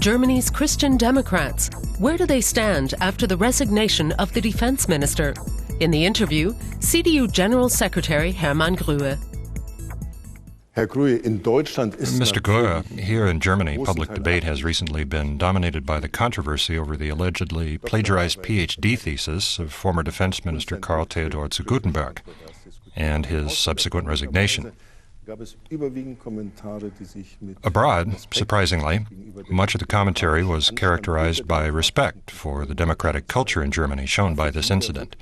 Germany's Christian Democrats. Where do they stand after the resignation of the defense minister? In the interview, CDU General Secretary Hermann Gröhe. Mr. Gröhe, here in Germany, public debate has recently been dominated by the controversy over the allegedly plagiarized PhD thesis of former Defense Minister Karl Theodor zu Guttenberg and his subsequent resignation. Abroad, surprisingly, much of the commentary was characterized by respect for the democratic culture in Germany shown by this incident.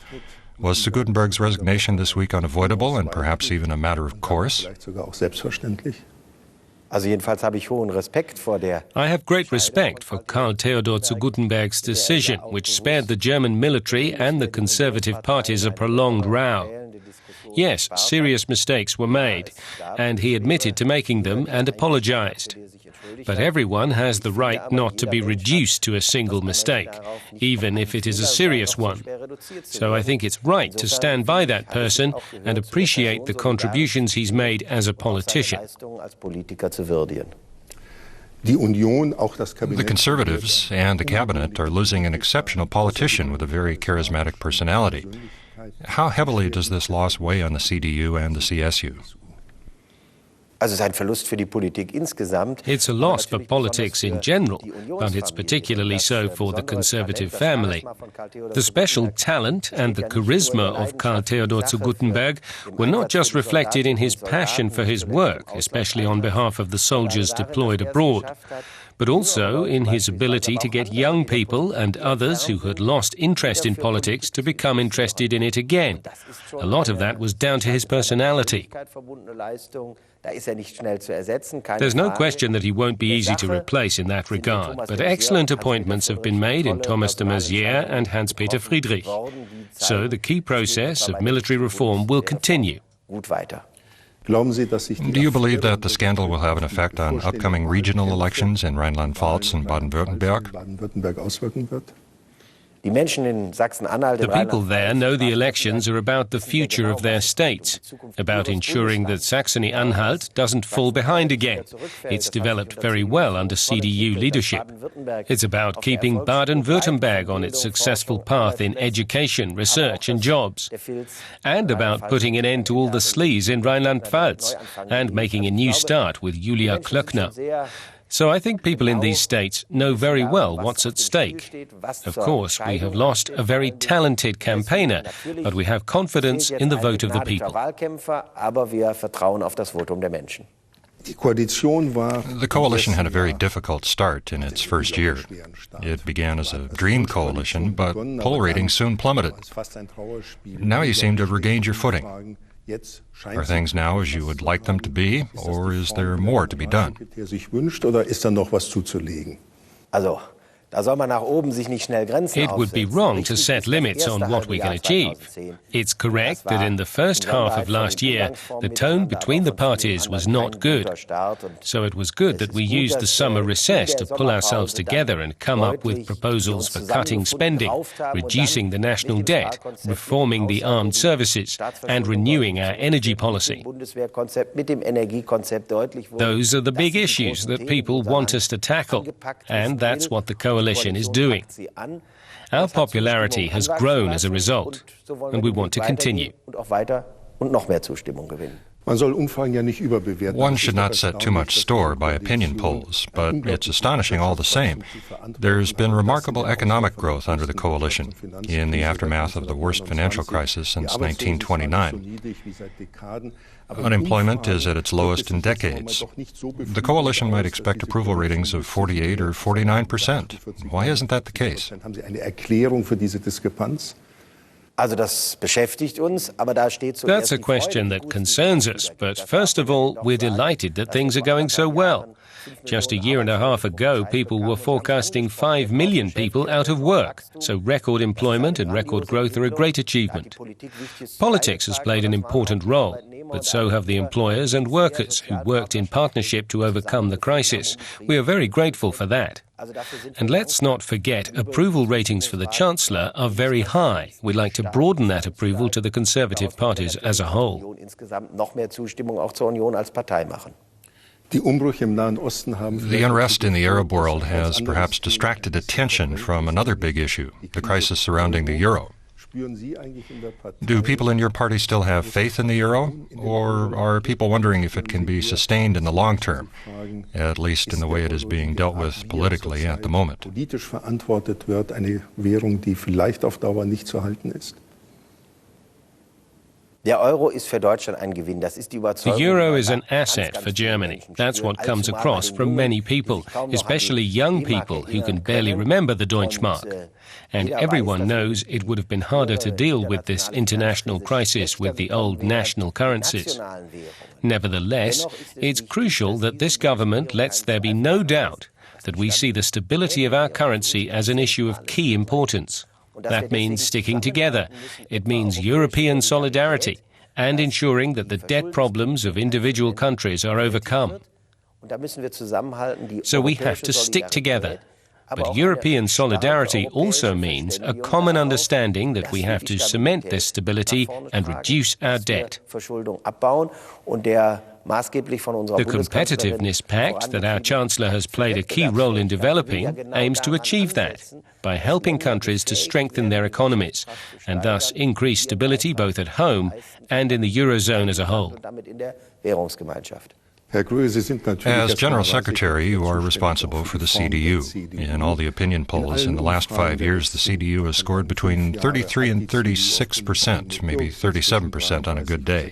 Was zu Guttenberg's resignation this week unavoidable and perhaps even a matter of course? I have great respect for Karl Theodor zu Guttenberg's decision, which spared the German military and the Conservative parties a prolonged row. Yes, serious mistakes were made, and he admitted to making them and apologized. But everyone has the right not to be reduced to a single mistake, even if it is a serious one. So I think it's right to stand by that person and appreciate the contributions he's made as a politician. The Conservatives and the cabinet are losing an exceptional politician with a very charismatic personality. How heavily does this loss weigh on the CDU and the CSU? It's a loss for politics in general, but it's particularly so for the Conservative family. The special talent and the charisma of Karl Theodor zu Guttenberg were not just reflected in his passion for his work, especially on behalf of the soldiers deployed abroad, but also in his ability to get young people and others who had lost interest in politics to become interested in it again. A lot of that was down to his personality. There's no question that he won't be easy to replace in that regard, but excellent appointments have been made in Thomas de Maizière and Hans-Peter Friedrich. So the key process of military reform will continue. Do you believe that the scandal will have an effect on upcoming regional elections in Rheinland-Pfalz and Baden-Württemberg? The people there know the elections are about the future of their states, about ensuring that Saxony-Anhalt doesn't fall behind again. It's developed very well under CDU leadership. It's about keeping Baden-Württemberg on its successful path in education, research and jobs, and about putting an end to all the sleaze in Rheinland-Pfalz and making a new start with Julia Klöckner. So I think people in these states know very well what's at stake. Of course, we have lost a very talented campaigner, but we have confidence in the vote of the people. The coalition had a very difficult start in its first year. It began as a dream coalition, but poll ratings soon plummeted. Now you seem to have regained your footing. Are things now as you would like them to be, or is there more to be done? It would be wrong to set limits on what we can achieve. It's correct that in the first half of last year, the tone between the parties was not good. So it was good that we used the summer recess to pull ourselves together and come up with proposals for cutting spending, reducing the national debt, reforming the armed services, and renewing our energy policy. Those are the big issues that people want us to tackle, and that's what the coalition is doing. Our popularity has grown as a result, and we want to continue. One should not set too much store by opinion polls, but it's astonishing all the same. There's been remarkable economic growth under the coalition in the aftermath of the worst financial crisis since 1929. Unemployment is at its lowest in decades. The coalition might expect approval ratings of 48 or 49%. Why isn't that the case? That's a question that concerns us, but first of all, we're delighted that things are going so well. Just a year and a half ago, people were forecasting 5 million people out of work, so record employment and record growth are a great achievement. Politics has played an important role, but so have the employers and workers who worked in partnership to overcome the crisis. We are very grateful for that. And let's not forget, approval ratings for the Chancellor are very high. We'd like to broaden that approval to the Conservative parties as a whole. The unrest in the Arab world has perhaps distracted attention from another big issue, the crisis surrounding the euro. Do people in your party still have faith in the euro, or are people wondering if it can be sustained in the long term, at least in the way it is being dealt with politically at the moment? The euro is an asset for Germany. That's what comes across from many people, especially young people who can barely remember the Deutschmark. And everyone knows it would have been harder to deal with this international crisis with the old national currencies. Nevertheless, it's crucial that this government lets there be no doubt that we see the stability of our currency as an issue of key importance. That means sticking together. It means European solidarity and ensuring that the debt problems of individual countries are overcome. So we have to stick together. But European solidarity also means a common understanding that we have to cement this stability and reduce our debt. The Competitiveness Pact that our Chancellor has played a key role in developing aims to achieve that by helping countries to strengthen their economies and thus increase stability both at home and in the Eurozone as a whole. As General Secretary, you are responsible for the CDU. In all the opinion polls in the last 5 years, the CDU has scored between 33 and 36%, maybe 37% on a good day.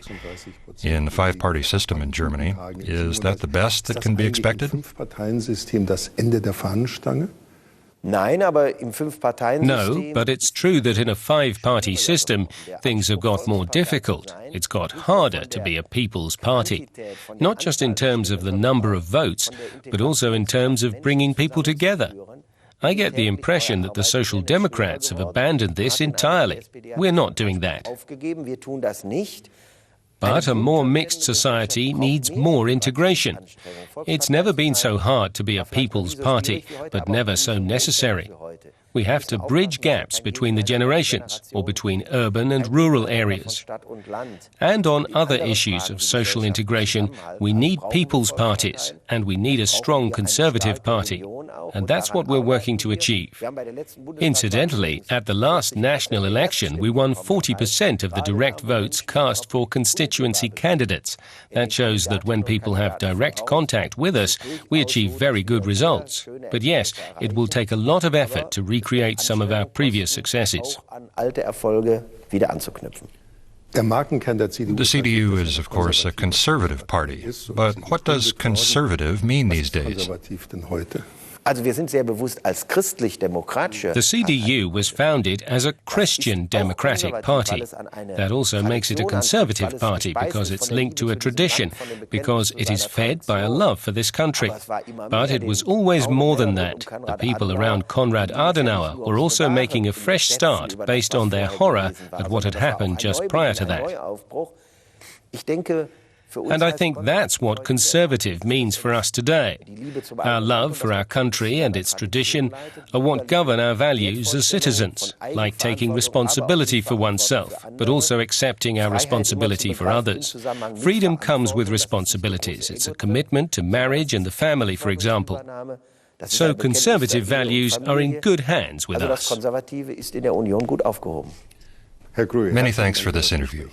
In the five-party system in Germany, is that the best that can be expected? No, but it's true that in a five-party system, things have got more difficult. It's got harder to be a people's party, not just in terms of the number of votes, but also in terms of bringing people together. I get the impression that the Social Democrats have abandoned this entirely. We're not doing that. But a more mixed society needs more integration. It's never been so hard to be a people's party, but never so necessary. We have to bridge gaps between the generations, or between urban and rural areas. And on other issues of social integration, we need people's parties, and we need a strong conservative party. And that's what we're working to achieve. Incidentally, at the last national election, we won 40% of the direct votes cast for constituency candidates. That shows that when people have direct contact with us, we achieve very good results. But yes, it will take a lot of effort to recreate some of our previous successes. The CDU is, of course, a conservative party. But what does conservative mean these days? The CDU was founded as a Christian democratic party. That also makes it a conservative party because it's linked to a tradition, because it is fed by a love for this country. But it was always more than that. The people around Konrad Adenauer were also making a fresh start based on their horror at what had happened just prior to that. And I think that's what conservative means for us today. Our love for our country and its tradition are what govern our values as citizens, like taking responsibility for oneself, but also accepting our responsibility for others. Freedom comes with responsibilities. It's a commitment to marriage and the family, for example. So conservative values are in good hands with us. Many thanks for this interview.